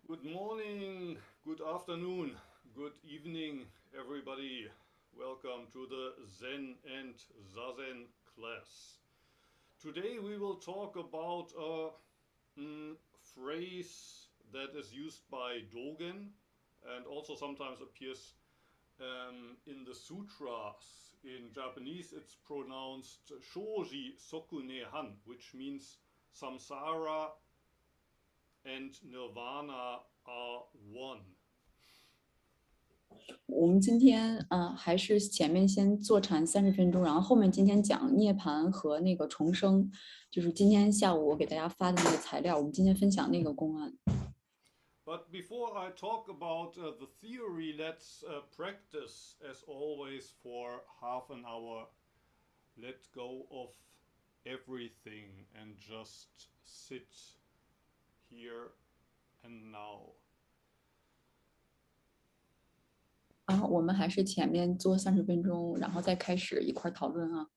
Good morning, good afternoon, good evening, everybody. Welcome to the Zen and Zazen class. Today we will talk about a phrase that is used by Dogen and also sometimes appears in the sutras. In Japanese, it's pronounced Shoji Sokune Han, which means Samsara and Nirvana are one. 我们今天还是前面先坐禅30分钟，然后后面今天讲涅槃和那个重生，就是今天下午我给大家发的那个材料，我们今天分享那个公案。But before I talk about the theory, let's practice as always for half an hour. Let go of everything and just sit here and now. 我们还是前面做30分钟，然后再开始一块讨论啊。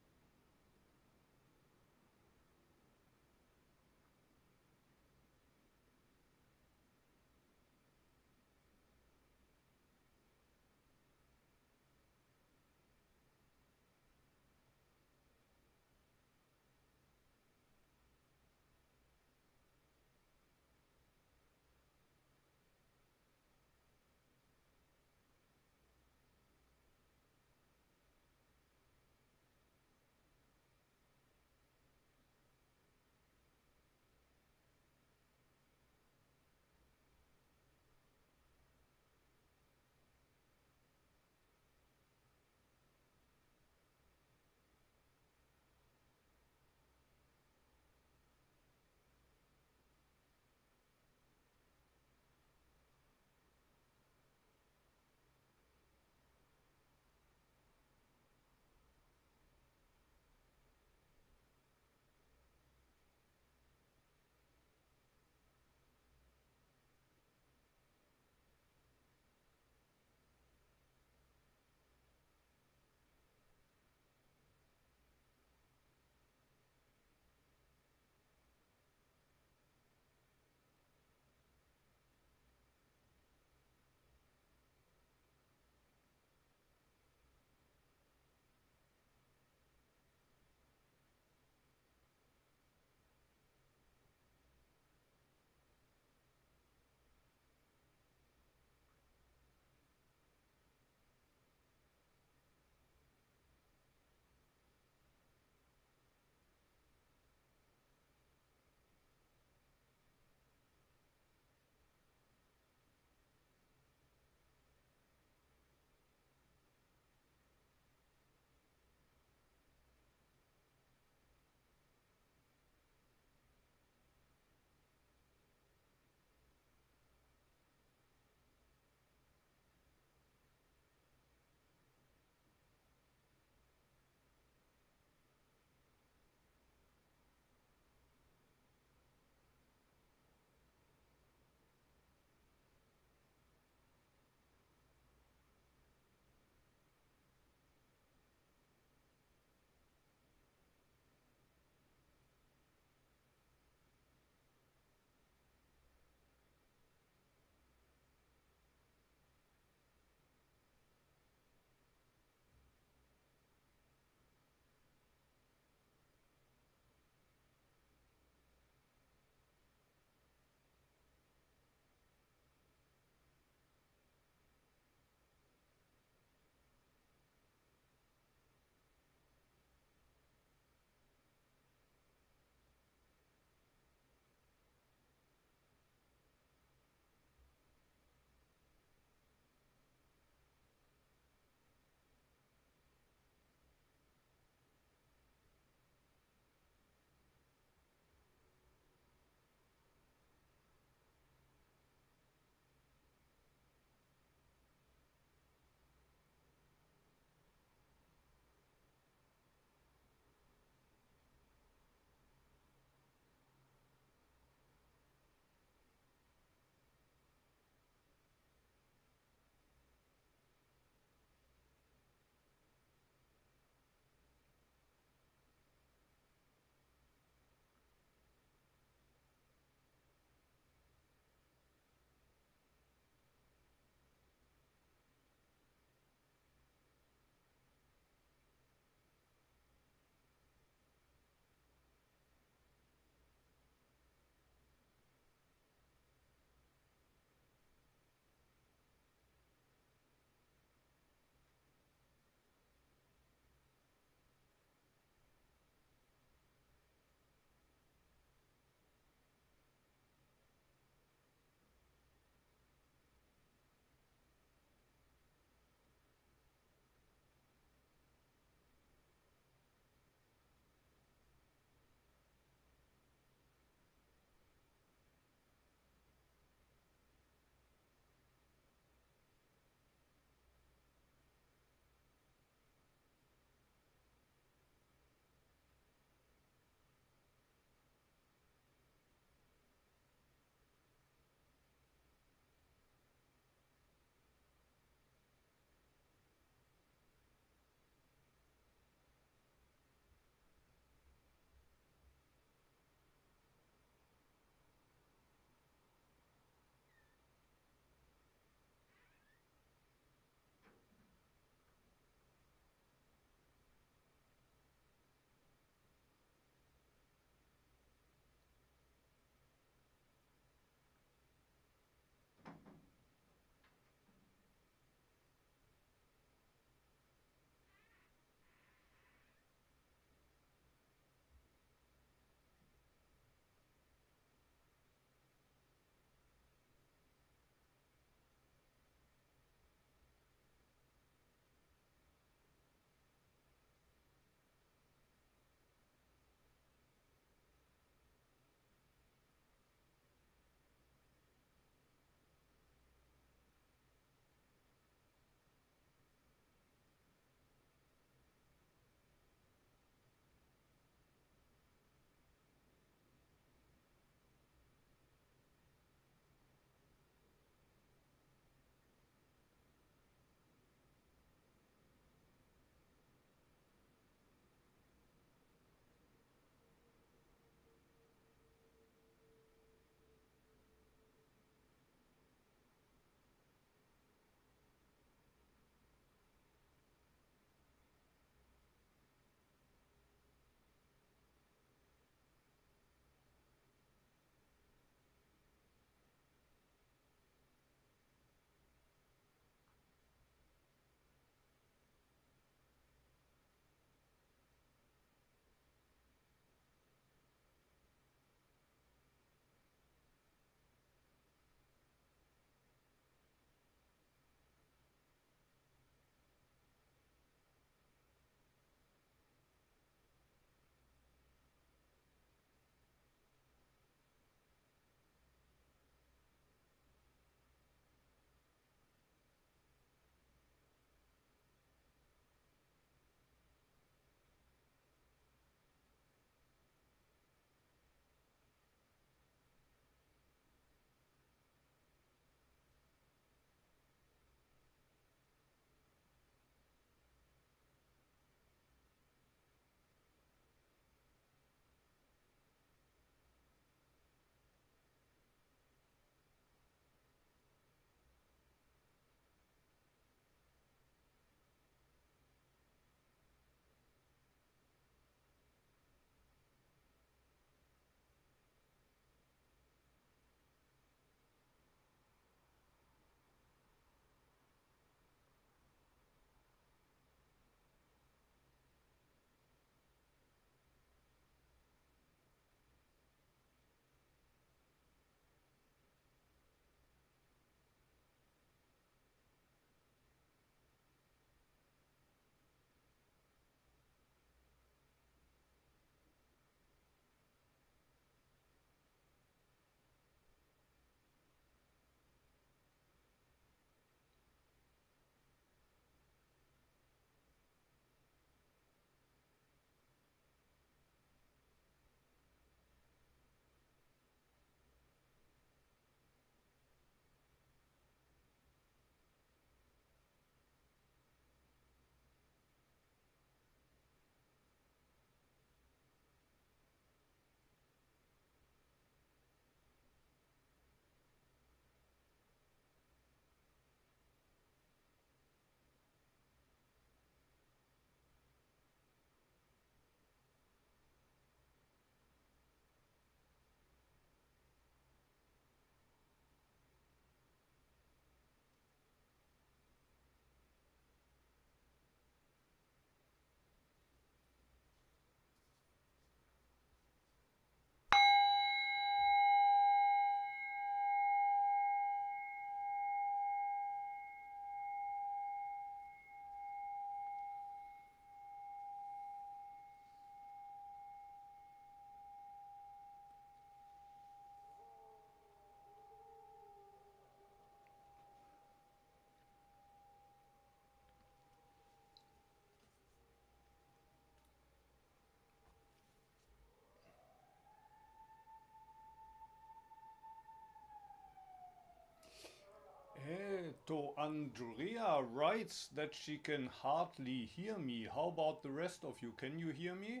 So Andrea writes that she can hardly hear me. How about the rest of you? Can you hear me?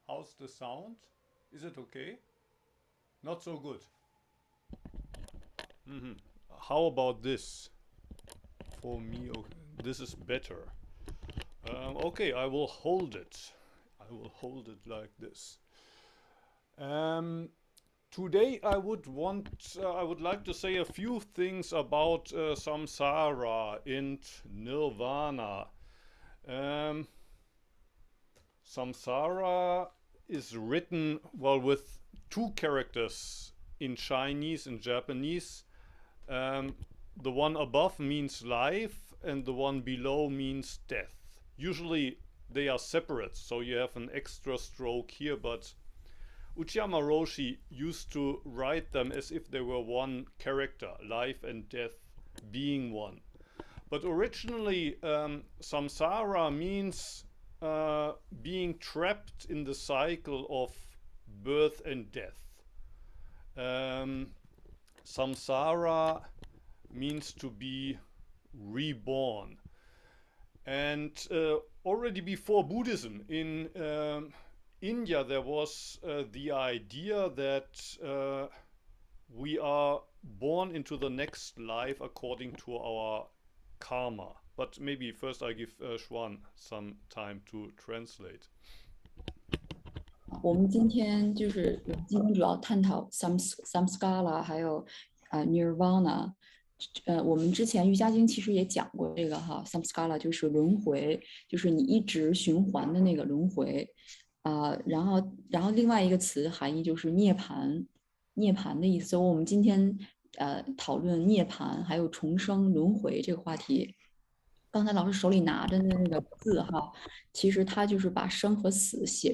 How's the sound? Is it okay? Not so good. How about this? For me, okay. This is better. Okay, I will hold it. I will hold it like this. Today I would like to say a few things about Samsara and Nirvana. Samsara is written, well, with two characters in Chinese and Japanese. The one above means life and the one below means death. Usually they are separate, so you have an extra stroke here, but Uchiyama Roshi used to write them as if they were one character, life and death being one. But originally, samsara means being trapped in the cycle of birth and death. Samsara means to be reborn. And already before Buddhism, in India, there was the idea that we are born into the next life according to our karma. But maybe first I give Xuan some time to translate. 我们今天主要探讨 samskara 还有nirvana。我们之前瑜伽经其实也讲过这个哈 samskara 就是轮回，就是你一直循环的那个轮回。然后另外一个词含义就是涅槃，涅槃的意思。所以我们今天讨论涅槃还有重生轮回这个话题。刚才老师手里拿着的那个字哈，其实它就是把生和死写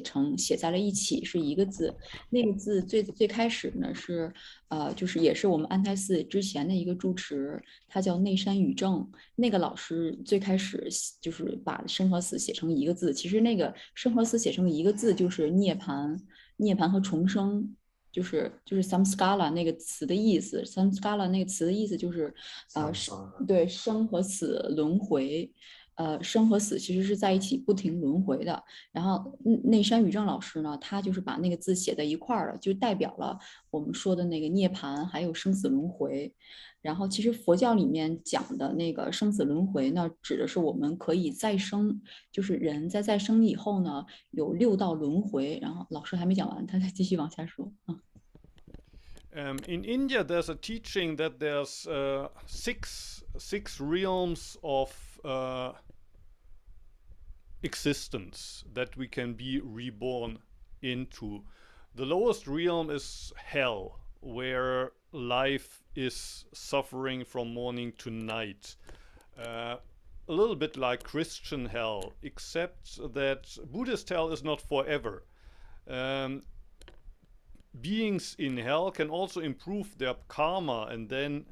在了一起，是一个字。那个字最开始呢是就是也是我们安泰寺之前的一个住持，他叫内山宇正。那个老师最开始就是把生和死写成一个字，其实那个生和死写成一个字就是涅槃和重生。就是 samskara 那个词的意思 ，samskara 那个词的意思就是对生和死轮回，生和死其实是在一起不停轮回的。然后内山宇正老师呢，他就是把那个字写在一块儿了，就代表了我们说的那个涅槃还有生死轮回。然后其实佛教里面讲的那个生死轮回呢，指的是我们可以再生，就是人在再生以后呢，有6道轮回。然后老师还没讲完，他再继续往下说。In India, there's a teaching that there's six realms of existence that we can be reborn into. The lowest realm is hell, where life is suffering from morning to night. A little bit like Christian hell, except that Buddhist hell is not forever. Beings in hell can also improve their karma and then,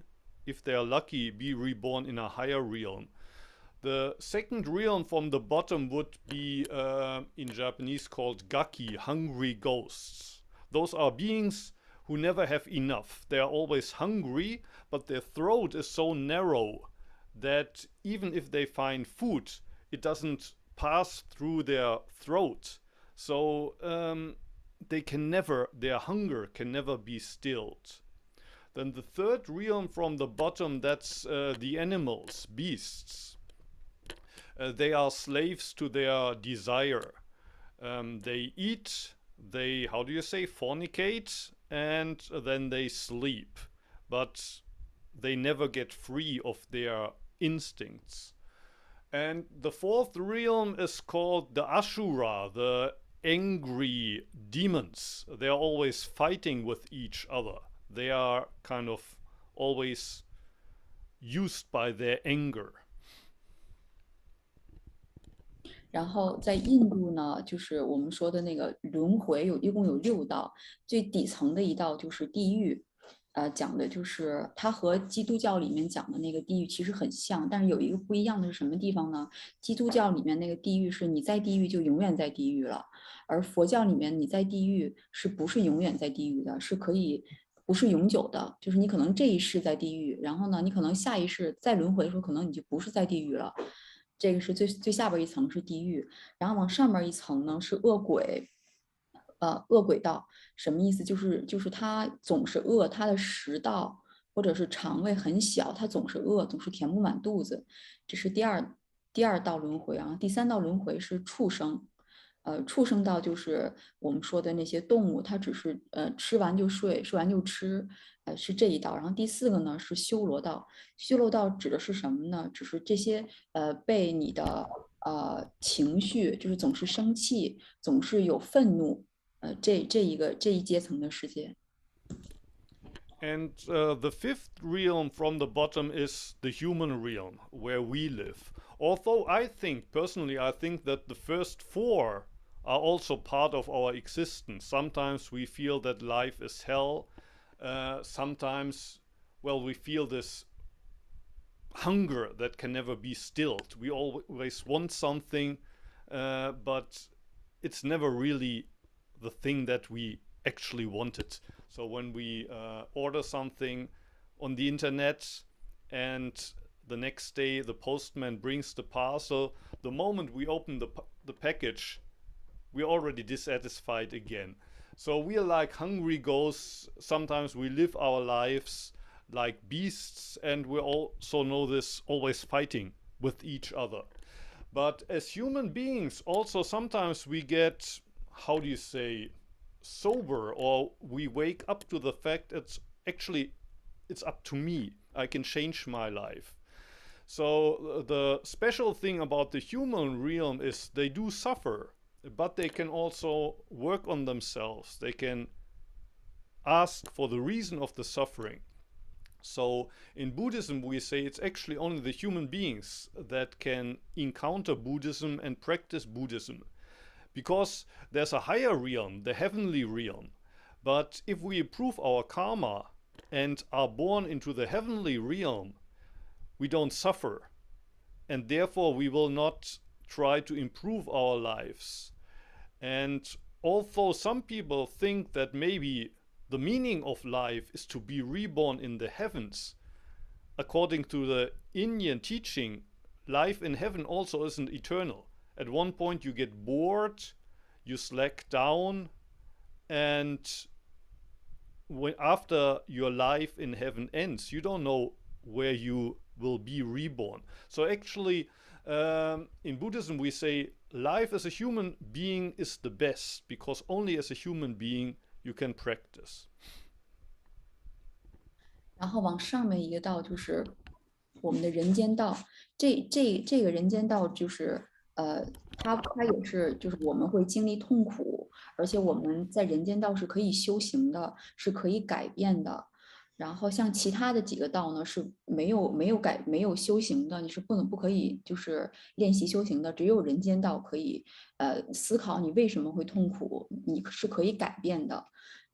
if they are lucky, be reborn in a higher realm. The second realm from the bottom would be in Japanese called gaki, hungry ghosts. Those are beings who never have enough. They are always hungry, but their throat is so narrow that even if they find food, it doesn't pass through their throat. So their hunger can never be stilled. Then the third realm from the bottom, that's the animals, beasts. They are slaves to their desire. They eat, they, how do you say, fornicate, and then they sleep. But they never get free of their instincts. And the fourth realm is called the Ashura, the angry demons. They are always fighting with each other. They are kind of always used by their anger. 然后在印度呢，就是我们说的那个轮回一共有6道，最底层的一道就是地狱。讲的就是它和基督教里面讲的那个地狱其实很像，但是有一个不一样的是什么地方呢？基督教里面那个地狱是你在地狱就永远在地狱了，而佛教里面你在地狱是不是永远在地狱的？是可以不是永久的，就是你可能这一世在地狱，然后呢，你可能下一世再轮回的时候，可能你就不是在地狱了。这个是最下边一层是地狱，然后往上面一层呢是恶鬼，恶鬼道。什么意思？就是他总是饿，他的食道或者是肠胃很小，他总是饿，总是填不满肚子。这是第二道轮回啊。第三道轮回是畜生。畜生道就是我们说的那些动物，它只是吃完就睡，睡完就吃，是这一道。然后第四个呢是修罗道，修罗道指的是什么呢？只是这些被你的情绪，就是总是生气，总是有愤怒，这一阶层的世界。And the fifth realm from the bottom is the human realm, where we live. Although personally, I think that the first four are also part of our existence. Sometimes we feel that life is hell. Sometimes, well, we feel this hunger that can never be stilled. We always want something, but it's never really the thing that we actually wanted. So when we order something on the internet and the next day the postman brings the parcel, the moment we open the package, we're already dissatisfied again. So we are like hungry ghosts. Sometimes we live our lives like beasts, and we also know this, always fighting with each other. But as human beings, also sometimes we get, how do you say, sober, or we wake up to the fact it's up to me. I can change my life. So the special thing about the human realm is they do suffer, but they can also work on themselves. They can ask for the reason of the suffering. So in Buddhism, we say it's actually only the human beings that can encounter Buddhism and practice Buddhism. Because there's a higher realm, the heavenly realm. But if we improve our karma and are born into the heavenly realm, we don't suffer. And therefore we will not try to improve our lives. And although some people think that maybe the meaning of life is to be reborn in the heavens, according to the Indian teaching, life in heaven also isn't eternal. At one point you get bored, you slack down, and after your life in heaven ends, you don't know where you will be reborn. So actually, in Buddhism we say life as a human being is the best, because only as a human being you can practice. 然后往上面一个道就是我们的人间道，这个人间道就是它也是就是我们会经历痛苦，而且我们在人间道是可以修行的，是可以改变的。然后像其他的几个道呢是没有修行的，你是不可以就是练习修行的，只有人间道可以思考你为什么会痛苦，你是可以改变的。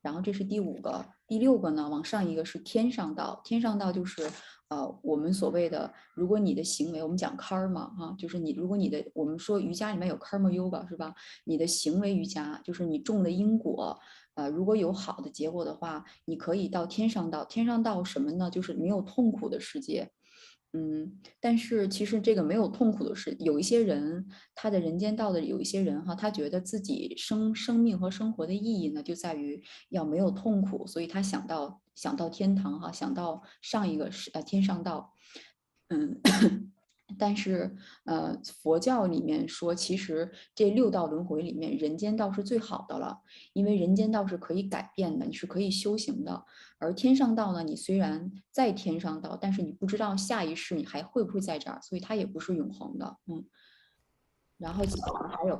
然后这是第五个，第六个呢，往上一个是天上道。天上道就是我们所谓的，如果你的行为，我们讲 karma 哈，就是如果你的，我们说瑜伽里面有 karma yoga 是吧？你的行为瑜伽就是你种的因果，如果有好的结果的话，你可以到天上道。天上道什么呢？就是没有痛苦的世界。但是其实这个没有痛苦的是，有一些人，他的人间道的有一些人哈，他觉得自己生命和生活的意义呢，就在于要没有痛苦，所以他想到天堂哈，想到上一个天上道，嗯。但是，佛教里面说，其实这六道轮回里面，人间道是最好的了，因为人间道是可以改变的，你是可以修行的。而天上道呢，你虽然在天上道，但是你不知道下一世你还会不会在这儿，所以它也不是永恒的。然后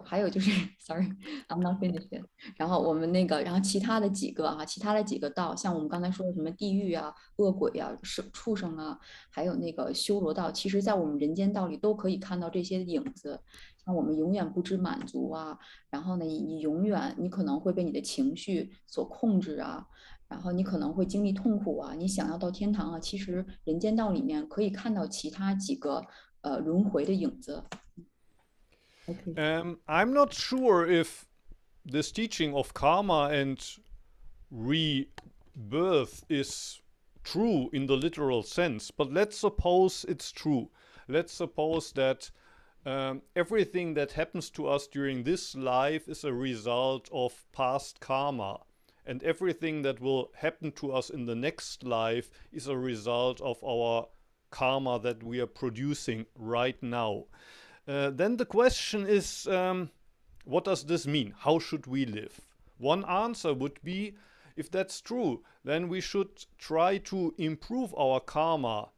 还有就是，sorry，I'm not finished yet。然后我们然后其他的几个道，像我们刚才说的什么地狱啊、恶鬼啊、畜生啊，还有那个修罗道，其实在我们人间道里都可以看到这些影子。像我们永远不知满足啊，然后呢，你可能会被你的情绪所控制啊，然后你可能会经历痛苦啊，你想要到天堂啊，其实人间道里面可以看到其他几个轮回的影子。I'm not sure if this teaching of karma and birth is true in the literal sense, but let's suppose it's true. Let's suppose that everything that happens to us during this life is a result of past karma, and everything that will happen to us in the next life is a result of our karma that we are producing right now. Then the question is, what does this mean? How should we live? One answer would be, if that's true, then we should try to improve our karma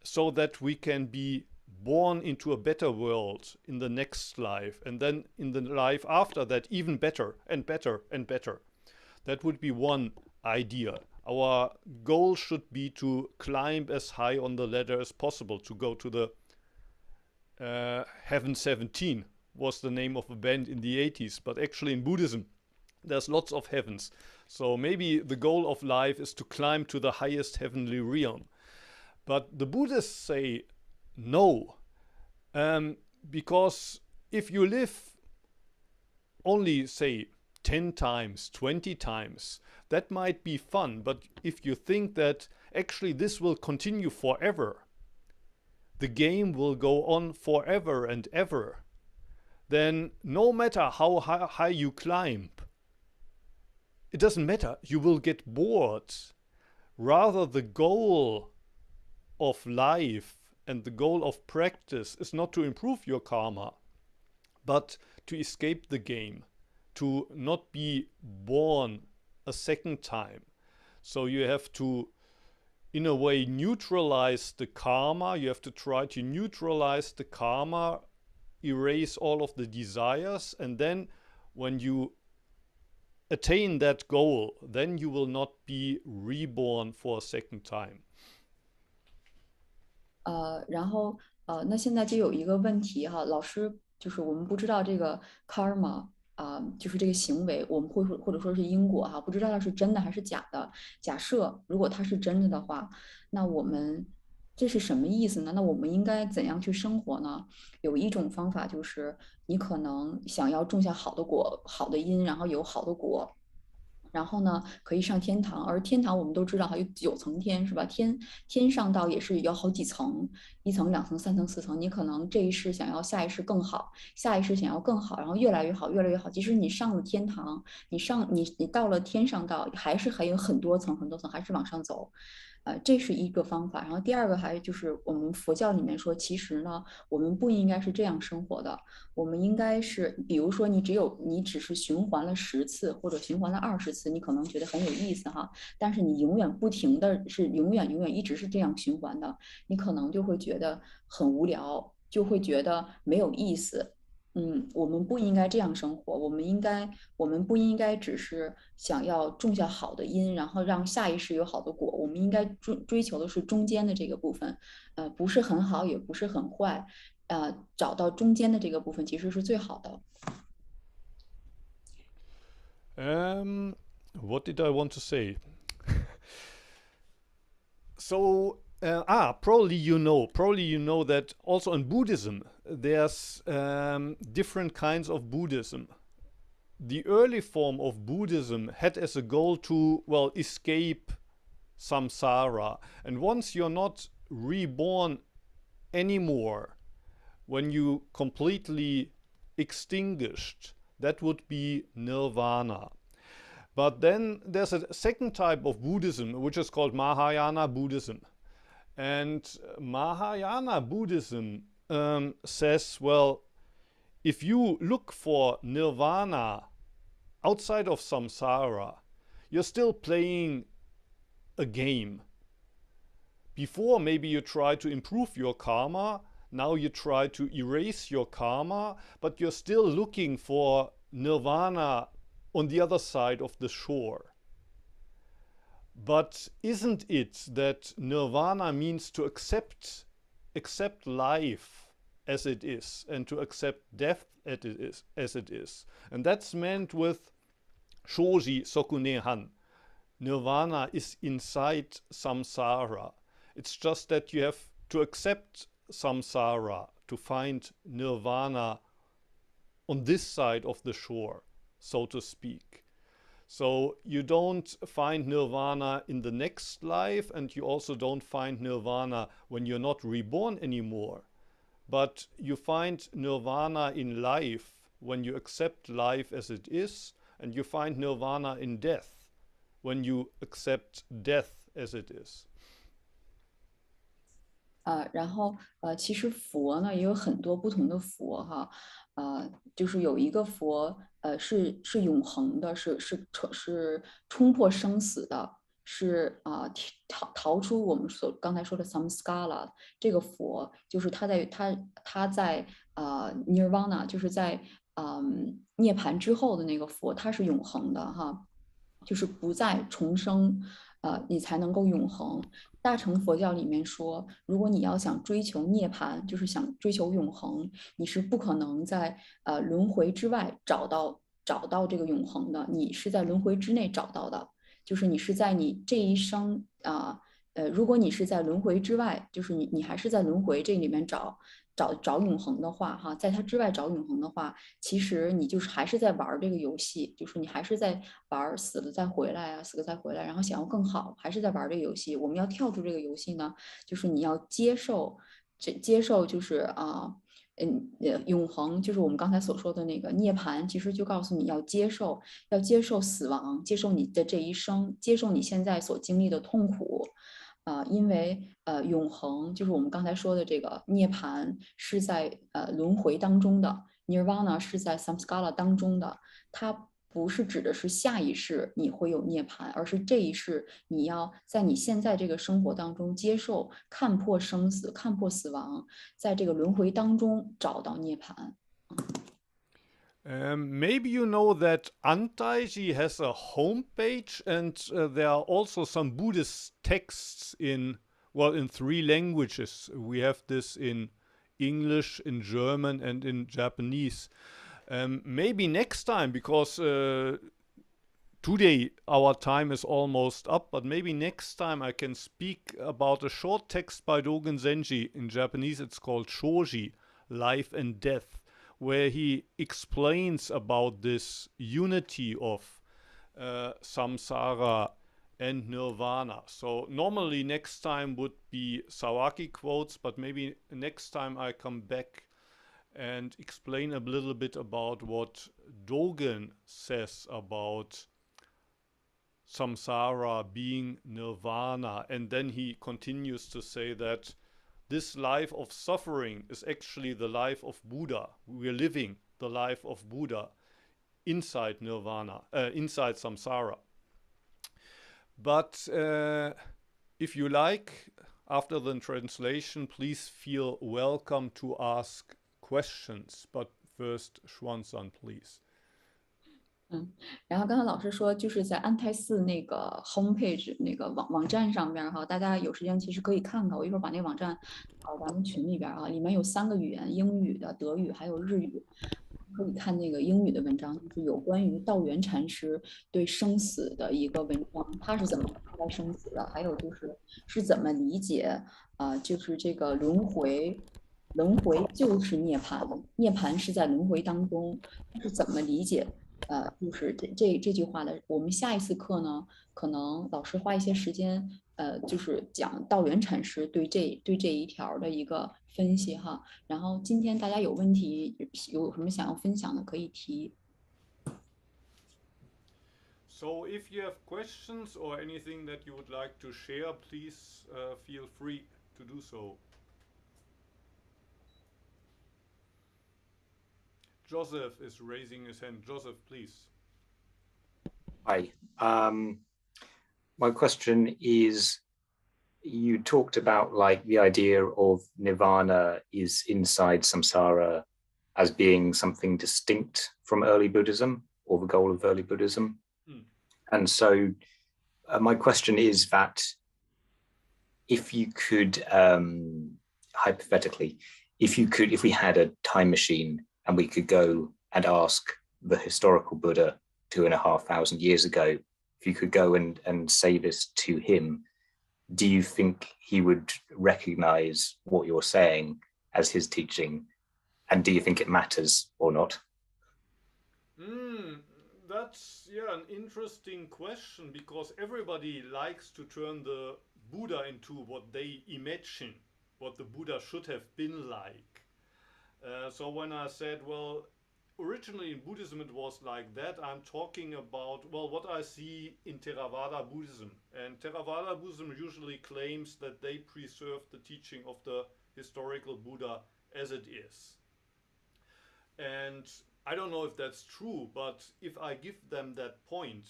so that we can be born into a better world in the next life, and then in the life after that even better and better and better. That would be one idea. Our goal should be to climb as high on the ladder as possible, to go to the Heaven 17 was the name of a band in the 80s, but actually in Buddhism there's lots of heavens. So maybe the goal of life is to climb to the highest heavenly realm. But the Buddhists say no, because if you live only, say, 10 times, 20 times, that might be fun. But if you think that actually this will continue forever, the game will go on forever and ever, then no matter how high you climb, it doesn't matter, you will get bored. Rather, the goal of life and the goal of practice is not to improve your karma, but to escape the game, to not be born a second time. So you have to, in a way, neutralize the karma. You have to try to neutralize the karma, erase all of the desires, and then when you attain that goal, then you will not be reborn for a second time. 然后那现在就有一个问题哈，老师就是我们不知道这个 karma 就是这个行为，我们会或者说是因果哈，不知道它是真的还是假的。假设如果它是真的的话，那我们这是什么意思呢？那我们应该怎样去生活呢？有一种方法就是你可能想要种下好的果、好的因，然后有好的果。然后呢，可以上天堂，而天堂我们都知道还有9层天，是吧？天上道也是有好几层，1层、2层、3层、4层。你可能这一世想要下一世更好，下一世想要更好，然后越来越好，越来越好。即使你上了天堂，你到了天上道，还是还有很多层很多层，还是往上走。这是一个方法。然后第二个还就是我们佛教里面说，其实呢，我们不应该是这样生活的。我们应该是，比如说你只是循环了10次或者循环了20次，你可能觉得很有意思哈。但是你永远不停的是永远一直是这样循环的，你可能就会觉得很无聊，就会觉得没有意思。我们不应该这样生活，我们不应该只是想要种下好的因，然后让下一世有好的果。我们应该追求的是中间的这个部分，不是很好，也不是很坏，找到中间的这个部分其实是最好的。What did I want to say? So, probably you know that also in Buddhism there's different kinds of Buddhism. The early form of Buddhism had as a goal to, well, escape samsara. And once you're not reborn anymore, when you completely extinguished, that would be nirvana. But then there's a second type of Buddhism, which is called Mahayana Buddhism. And Mahayana Buddhism says, well, if you look for nirvana outside of samsara, you're still playing a game. Before, maybe you try to improve your karma. Now you try to erase your karma, but you're still looking for nirvana on the other side of the shore. But isn't it that nirvana means to accept life as it is, and to accept death as it is? And that's meant with shoji sokunehan. Nirvana is inside samsara. It's just that you have to accept samsara to find nirvana on this side of the shore, so to speak. So you don't find nirvana in the next life, and you also don't find nirvana when you're not reborn anymore. But you find nirvana in life when you accept life as it is, and you find nirvana in death when you accept death as it is. 然后其实佛呢也有很多不同的佛哈，就是有一个佛是永恒的，是冲破生死的，是逃出我们刚才说的 samsara 这个佛，就是他在nirvana 就是在涅槃之后的那个佛，它是永恒的哈，就是不再重生，你才能够永恒。大乘佛教里面说，如果你要想追求涅槃，就是想追求永恒，你是不可能在轮回之外找到这个永恒的，你是在轮回之内找到的，就是你是在你这一生如果你是在轮回之外，就是你还是在轮回这里面找永恒的话，哈，在它之外找永恒的话，其实你就是还是在玩这个游戏，就是你还是在玩死了再回来啊，死了再回来，然后想要更好，还是在玩这个游戏。我们要跳出这个游戏呢，就是你要接受就是永恒，就是我们刚才所说的那个涅槃，其实就告诉你要接受死亡，接受你的这一生，接受你现在所经历的痛苦。因为永恒就是我们刚才说的这个涅槃是在轮回当中的 ，Nirvana 是在 Samsara 当中的，它不是指的是下一世你会有涅槃，而是这一世你要在你现在这个生活当中接受、看破生死、看破死亡，在这个轮回当中找到涅槃。Maybe you know that Antaiji has a homepage, and there are also some Buddhist texts in 3 languages. We have this in English, in German, and in Japanese. Maybe next time, because today our time is almost up, but maybe next time I can speak about a short text by Dogen Zenji. In Japanese it's called Shoji, Life and Death, where he explains about this unity of samsara and nirvana. So normally next time would be Sawaki quotes, but maybe next time I come back and explain a little bit about what Dogen says about samsara being nirvana. And then he continues to say that this life of suffering is actually the life of Buddha. We're living the life of Buddha inside nirvana, inside samsara. But if you like, after the translation, please feel welcome to ask questions. But first, Xuan-san, please. 然后刚才老师说，就是在安泰寺那个 homepage 那个网站上边哈，大家有时间其实可以看看。我一会儿把那个网站咱们群里边啊，里面有3个语言，英语的、德语还有日语。可以看那个英语的文章，就是有关于道元禅师对生死的一个文章，他是怎么看待生死的，还有是怎么理解就是这个轮回就是涅槃，涅槃是在轮回当中，他是怎么理解？就是这句话的。我们下一次课呢，可能老师花一些时间，就是讲道元禅师对这一条的一个分析哈。然后今天大家有问题，有什么想要分享的可以提。So if you have questions or anything that you would like to share, please feel free to do so. Joseph is raising his hand. Joseph, please. Hi. My question is, you talked about like the idea of nirvana is inside samsara as being something distinct from early Buddhism or the goal of early Buddhism. And so my question is that if you could, hypothetically, if we had a time machine and we could go and ask the historical Buddha 2,500 years ago, if you could go and say this to him, do you think he would recognize what you're saying as his teaching? And do you think it matters or not? that's an interesting question, because everybody likes to turn the Buddha into what they imagine, what the Buddha should have been like. So when I said, well, originally in Buddhism it was like that, I'm talking about, well, what I see in Theravada Buddhism. And Theravada Buddhism usually claims that they preserve the teaching of the historical Buddha as it is. And I don't know if that's true, but if I give them that point,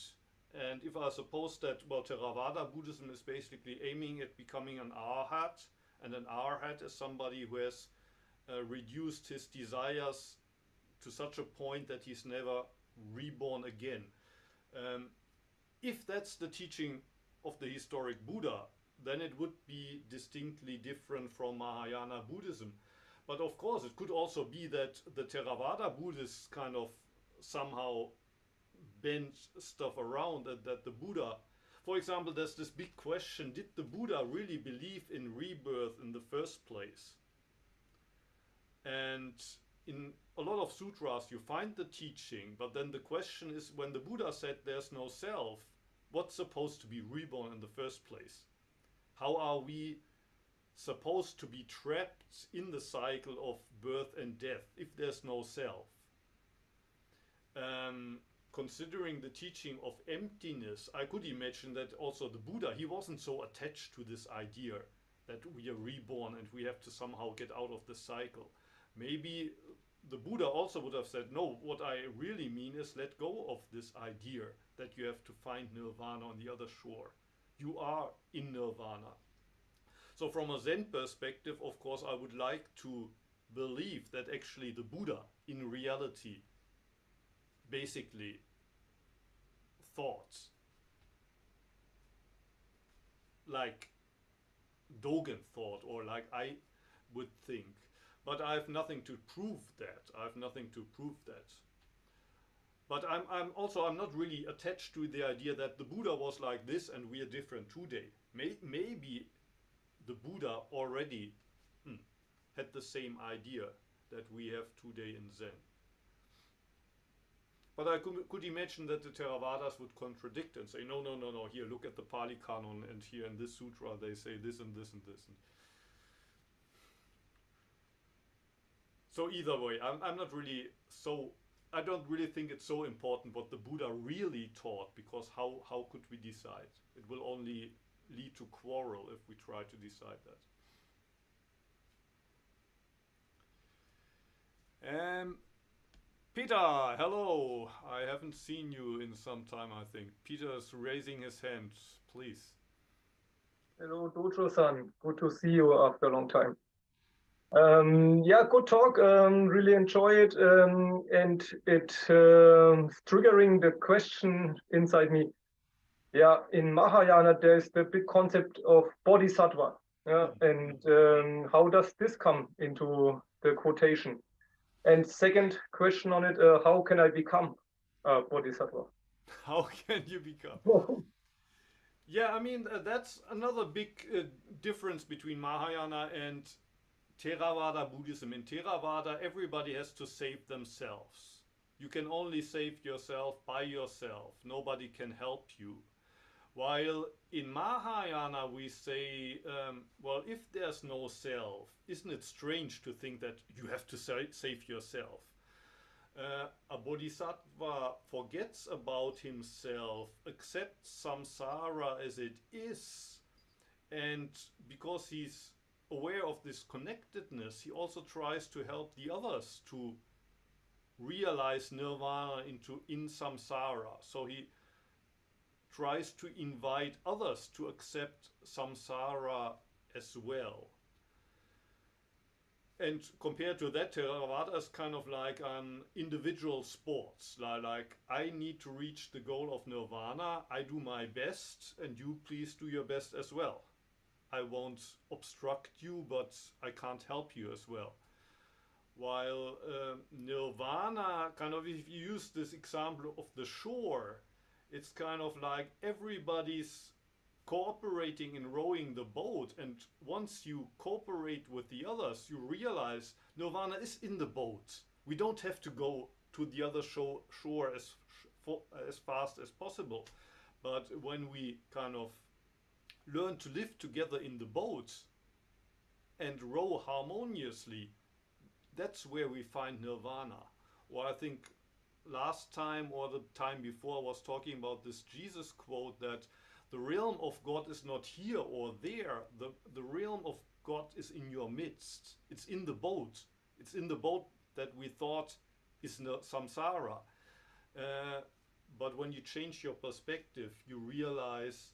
and if I suppose that, well, Theravada Buddhism is basically aiming at becoming an arhat, and an arhat is somebody who has reduced his desires to such a point that he's never reborn again. If that's the teaching of the historic Buddha, then it would be distinctly different from Mahayana Buddhism. But of course, it could also be that the Theravada Buddhists kind of somehow bend stuff around, and that the Buddha, for example, there's this big question, did the Buddha really believe in rebirth in the first place? And in a lot of sutras you find the teaching, but then the question is, when the Buddha said there's no self, what's supposed to be reborn in the first place? How are we supposed to be trapped in the cycle of birth and death if there's no self? Considering the teaching of emptiness, I could imagine that also the Buddha, he wasn't so attached to this idea that we are reborn and we have to somehow get out of the cycle. Maybe the Buddha also would have said, no, what I really mean is let go of this idea that you have to find Nirvana on the other shore. You are in Nirvana. So from a Zen perspective, of course, I would like to believe that actually the Buddha in reality basically thought like Dogen thought, or like I would think. But I have nothing to prove that. But I'm not really attached to the idea that the Buddha was like this and we are different today. Maybe the Buddha already had the same idea that we have today in Zen. But I could imagine that the Theravadas would contradict and say, no, here, look at the Pali Canon, and here in this sutra they say this and this and this. So either way, I'm not really so, I don't really think it's so important what the Buddha really taught, because how could we decide? It will only lead to quarrel if we try to decide that. Peter, hello. I haven't seen you in some time, I think. Peter's raising his hand, please. Hello, Dojo-san. Good to see you after a long time. Yeah, good talk. Really enjoy it, and it triggering the question inside me. Yeah, in Mahayana there's the big concept of bodhisattva. Yeah, and how does this come into the quotation? And second question on it: how can I become a bodhisattva? How can you become? Yeah, I mean that's another big difference between Mahayana and Theravada Buddhism. In Theravada, everybody has to save themselves. You can only save yourself by yourself. Nobody can help you. While in Mahayana we say, well, if there's no self, isn't it strange to think that you have to save yourself? A bodhisattva forgets about himself, accepts samsara as it is, and because he's aware of this connectedness, he also tries to help the others to realize nirvana in samsara. So he tries to invite others to accept samsara as well. And compared to that, Theravada is kind of like an individual sports. Like, I need to reach the goal of nirvana, I do my best, and you please do your best as well. I won't obstruct you, but I can't help you as well. While nirvana, kind of, if you use this example of the shore, it's kind of like everybody's cooperating in rowing the boat, and once you cooperate with the others, you realize nirvana is in the boat. We don't have to go to the other shore as as fast as possible. But when we kind of learn to live together in the boat and row harmoniously, that's where we find nirvana. Or I think last time or the time before I was talking about this Jesus quote that the realm of God is not here or there. The realm of God is in your midst. It's in the boat. It's in the boat that we thought is samsara. But when you change your perspective, you realize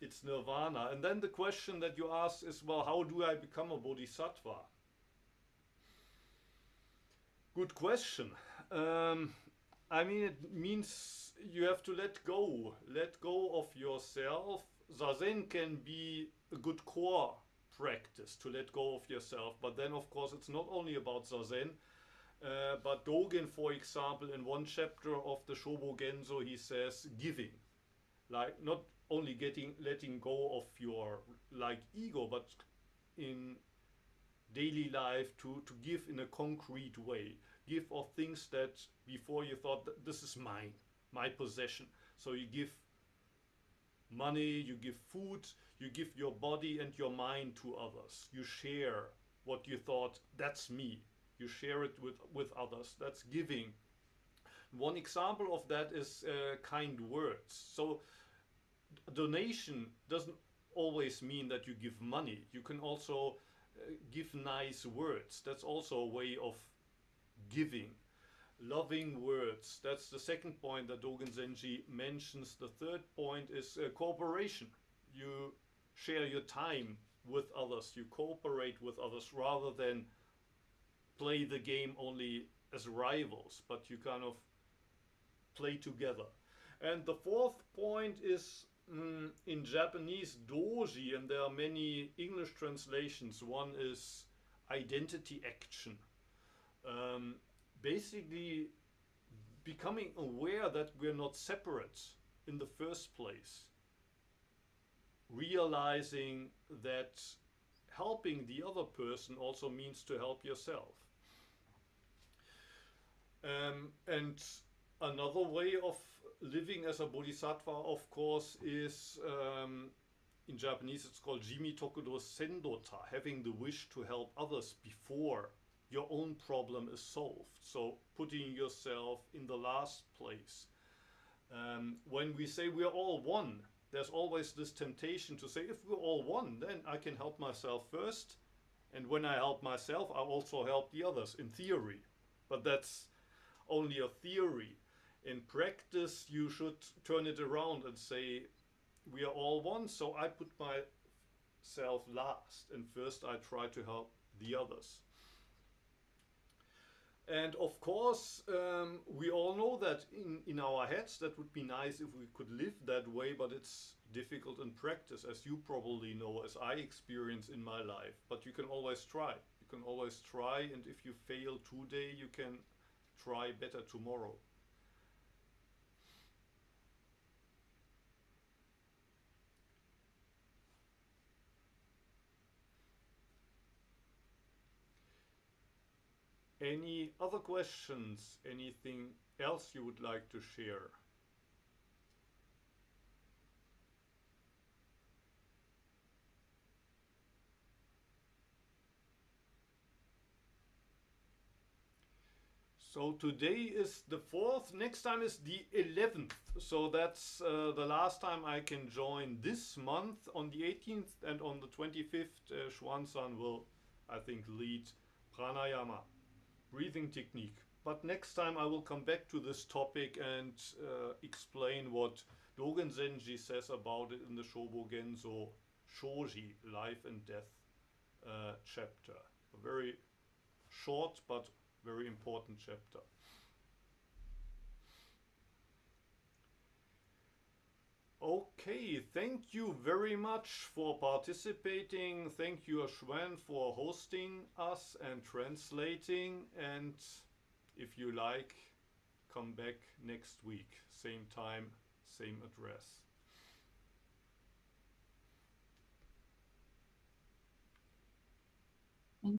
it's nirvana. And then the question that you ask is, well, how do I become a bodhisattva? Good question. I mean, it means you have to let go of yourself. Zazen can be a good core practice to let go of yourself, but then of course it's not only about Zazen, but Dogen, for example, in one chapter of the Shobogenzo, he says giving, like not only letting go of your like ego, but in daily life to give in a concrete way. Give of things that before you thought that this is mine, my possession. So you give money, you give food, you give your body and your mind to others. You share what you thought, that's me. You share it with others. That's giving. One example of that is kind words. So donation doesn't always mean that you give money. You can also give nice words. That's also a way of giving. Loving words. That's the second point that Dogen Zenji mentions. The third point is cooperation. You share your time with others. You cooperate with others rather than play the game only as rivals, but you kind of play together. And the fourth point is in Japanese doji, and there are many English translations. One is identity action. Basically becoming aware that we're not separate in the first place. Realizing that helping the other person also means to help yourself. And another way of living as a bodhisattva, of course, is in Japanese it's called Jimi Tokudo Sendota, having the wish to help others before your own problem is solved. So putting yourself in the last place. When we say we're all one, there's always this temptation to say, if we're all one, then I can help myself first. And when I help myself, I also help the others, in theory. But that's only a theory. In practice, you should turn it around and say, we are all one, so I put myself last, and first I try to help the others. And of course, we all know that in our heads that would be nice if we could live that way, but it's difficult in practice, as you probably know, as I experience in my life. But you can always try. You can always try, and if you fail today, you can try better tomorrow. Any other questions? Anything else you would like to share? So today is the 4th, next time is the 11th. So that's the last time I can join this month. On the 18th and on the 25th, Xuan will, I think, lead Pranayama, breathing technique. But next time I will come back to this topic and explain what Dogen Zenji says about it in the Shobogenzo Shoji, Life and Death chapter. A very short but very important chapter. Okay, thank you very much for participating. Thank you, Xuan, for hosting us and translating. And if you like, come back next week. Same time, same address.